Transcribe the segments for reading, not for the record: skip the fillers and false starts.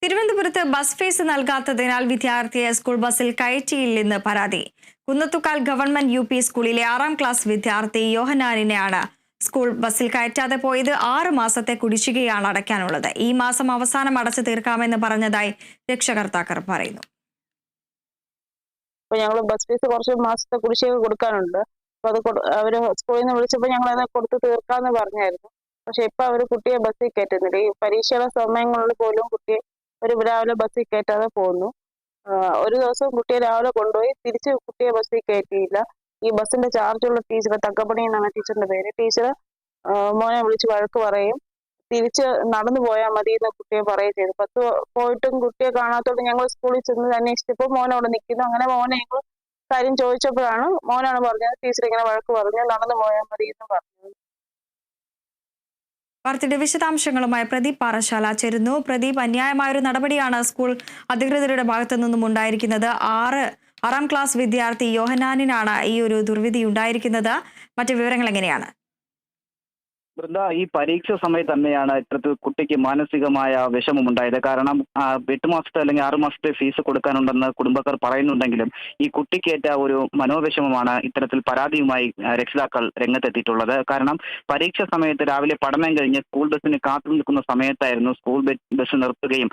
തിരുവനന്തപുരത്ത് bus fees നൽകാത്തതിനാൽ വിദ്യാർത്ഥിയെ school ബസ്സിൽ കയറ്റിയില്ലെന്ന് പരാതി. കുന്നത്തുകാൽ ഗവൺമെന്റ് യു പി സ്കൂളിലെ 6ാം ക്ലാസ് വിദ്യാർത്ഥി യോഹന്നാനിനെയാണ് സ്കൂൾ ബസ്സിൽ കയറ്റാതെ പോയത്. 6 മാസത്തെ കുടിശ്ശികയാണ് അടയ്ക്കാനുള്ളത്. ഈ മാസം അവസാനം അടച്ചു തീർക്കാമെന്ന് പറഞ്ഞതായി രക്ഷകർത്താക്കൾ പറയുന്നു. ഞങ്ങൾ ബസ് ഫീസ് കുറച്ച് മാസത്തെ കുടിശ്ശിക കൊടുക്കാനുണ്ട്. അപ്പൊ അത് അവര് സ്കൂളിൽ നിന്ന് വിളിച്ചപ്പോൾ ഞങ്ങൾ അത് കൊടുത്ത് തീർക്കാന്ന് പറഞ്ഞായിരുന്നു. പക്ഷെ ഇപ്പൊ അവര് കുട്ടിയെ ബസ്സിൽ കയറ്റുന്നില്ല. ഈ പരീക്ഷയുടെ സമയങ്ങളിൽ പോലും കുട്ടിയെ രാവിലെ ബസ്സിൽ കയറ്റാതെ പോകുന്നു. ഒരു ദിവസം കുട്ടിയെ രാവിലെ കൊണ്ടുപോയി തിരിച്ച് കുട്ടിയെ ബസ്സിൽ കയറ്റിയില്ല. ഈ ബസ്സിന്റെ ചാർജുള്ള ടീച്ചർ, തങ്കമണി എന്നാണ് ടീച്ചറിന്റെ പേര്, ടീച്ചർ മോനെ വിളിച്ച് വഴക്ക് പറയും, തിരിച്ച് നടന്നു പോയാൽ മതി എന്ന് കുട്ടിയെ പറയുകയും ചെയ്തു. 10 പോയിട്ടും കുട്ടിയെ കാണാത്തോണ്ട് ഞങ്ങൾ സ്കൂളിൽ ചെന്ന് അന്വേഷിച്ചപ്പോൾ മോൻ അവിടെ നിൽക്കുന്നു. അങ്ങനെ മോനെ ഞങ്ങൾ കാര്യം ചോദിച്ചപ്പോഴാണ് മോനാണ് പറഞ്ഞത് ടീച്ചർ ഇങ്ങനെ വഴക്ക് പറഞ്ഞു, നടന്നു പോയാൽ മതി എന്ന് പറഞ്ഞു. വാർത്തയുടെ വിശദാംശങ്ങളുമായി പ്രദീപ് പാറശാല ചേരുന്നു. പ്രദീപ്, അന്യായമായൊരു നടപടിയാണ് സ്കൂൾ അധികൃതരുടെ ഭാഗത്തു നിന്നും ഉണ്ടായിരിക്കുന്നത്. 6ാം ക്ലാസ് വിദ്യാർത്ഥി യോഹന്നാനിനാണ് ഈ ഒരു ദുർവിധി ഉണ്ടായിരിക്കുന്നത്. മറ്റു വിവരങ്ങൾ എങ്ങനെയാണ്? വൃന്ദ, ഈ പരീക്ഷ സമയത്ത് തന്നെയാണ് ഇത്തരത്തിൽ കുട്ടിക്ക് മാനസികമായ വിഷമമുണ്ടായത്. കാരണം 8 മാസത്തെ അല്ലെങ്കിൽ 6 മാസത്തെ ഫീസ് കൊടുക്കാനുണ്ടെന്ന് കുടുംബക്കാർ പറയുന്നുണ്ടെങ്കിലും ഈ കുട്ടിക്കേറ്റ ഒരു മനോവിഷമമാണ് ഇത്തരത്തിൽ പരാതിയുമായി രക്ഷിതാക്കൾ രംഗത്തെത്തിയിട്ടുള്ളത്. കാരണം പരീക്ഷ സമയത്ത് രാവിലെ പഠനം കഴിഞ്ഞ് സ്കൂൾ ബസ്സിന് കാത്തു നിൽക്കുന്ന സമയത്തായിരുന്നു സ്കൂൾ ബസ് നിർത്തുകയും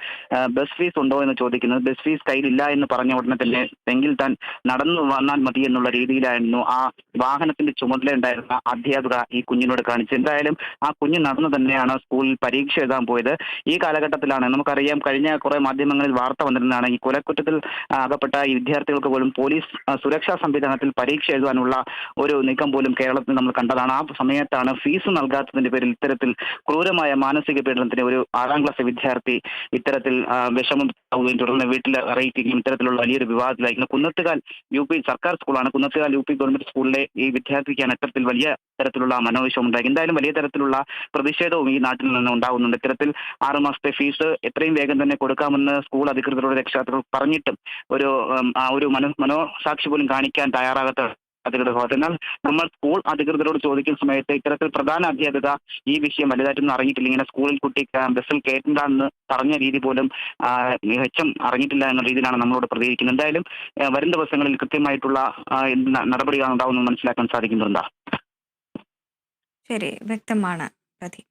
ബസ് ഫീസ് ഉണ്ടോ എന്ന് ചോദിക്കുന്നത്. ബസ് ഫീസ് കയ്യിലില്ല എന്ന് പറഞ്ഞ ഉടനെ തന്നെ എങ്കിൽ താൻ നടന്നു വന്നാൽ മതി എന്നുള്ള രീതിയിലായിരുന്നു ആ വാഹനത്തിന്റെ ചുമതലയുണ്ടായിരുന്ന അധ്യാപിക ഈ കുഞ്ഞിനോട് കാണിച്ചത്. എന്തായാലും ആ കുഞ്ഞ് നടന്നു തന്നെയാണ് സ്കൂളിൽ പരീക്ഷ എഴുതാൻ പോയത്. ഈ കാലഘട്ടത്തിലാണ് നമുക്കറിയാം, കഴിഞ്ഞ കുറെ മാധ്യമങ്ങളിൽ വാർത്ത വന്നിരുന്നതാണ് ഈ കൊലക്കുറ്റത്തിൽ അകപ്പെട്ട ഈ വിദ്യാർത്ഥികൾക്ക് പോലും പോലീസ് സുരക്ഷാ സംവിധാനത്തിൽ പരീക്ഷ എഴുതാനുള്ള ഒരു നീക്കം പോലും കേരളത്തിൽ നമ്മൾ കണ്ടതാണ്. ആ സമയത്താണ് ഫീസ് നൽകാത്തതിന്റെ പേരിൽ ഇത്തരത്തിൽ ക്രൂരമായ മാനസിക പീഡനത്തിന് ഒരു 6ാം ക്ലാസ് വിദ്യാർത്ഥി ഇത്തരത്തിൽ വിഷമം തുടർന്ന് വീട്ടിൽ അറിയിക്കുകയും ഇത്തരത്തിലുള്ള വലിയൊരു വിവാദത്തിലായിരുന്നു. കുന്നത്തുകാൽ യു പി സർക്കാർ സ്കൂളാണ്. കുന്നത്തുകാൽ യു പി ഗവൺമെന്റ് സ്കൂളിലെ ഈ വിദ്യാർത്ഥിക്കാണ് ഇത്തരത്തിൽ വലിയ തരത്തിലുള്ള മനോവിഷമം ഉണ്ടായി. എന്തായാലും വലിയ തരത്തിലുള്ള പ്രതിഷേധവും ഈ നാട്ടിൽ നിന്ന് ഉണ്ടാകുന്നുണ്ട്. ഇത്തരത്തിൽ 6 മാസത്തെ ഫീസ് എത്രയും വേഗം തന്നെ കൊടുക്കാമെന്ന് സ്കൂൾ അധികൃതരോട് രക്ഷാകർത്താക്കൾ പറഞ്ഞിട്ടും ഒരു മനോസാക്ഷി പോലും കാണിക്കാൻ തയ്യാറാകാത്ത അധികൃതർ. എന്നാൽ നമ്മൾ സ്കൂൾ അധികൃതരോട് ചോദിക്കുന്ന സമയത്ത് ഇത്തരത്തിൽ പ്രധാന അധ്യാപിക ഈ വിഷയം വലുതായിട്ടൊന്നും അറിഞ്ഞിട്ടില്ല. ഇങ്ങനെ സ്കൂളിൽ കുട്ടി ബസ്സിൽ കയറ്റണ്ടെന്ന് പറഞ്ഞ രീതി പോലും മെച്ചം അറിഞ്ഞിട്ടില്ല എന്ന രീതിയിലാണ് നമ്മളോട് പ്രതികരിക്കുന്നത്. എന്തായാലും വരും ദിവസങ്ങളിൽ കൃത്യമായിട്ടുള്ള നടപടികൾ ഉണ്ടാവുമെന്ന് മനസ്സിലാക്കാൻ സാധിക്കുന്നുണ്ടോ? ശരി, വ്യക്തമാണ് പ്രദീപ്.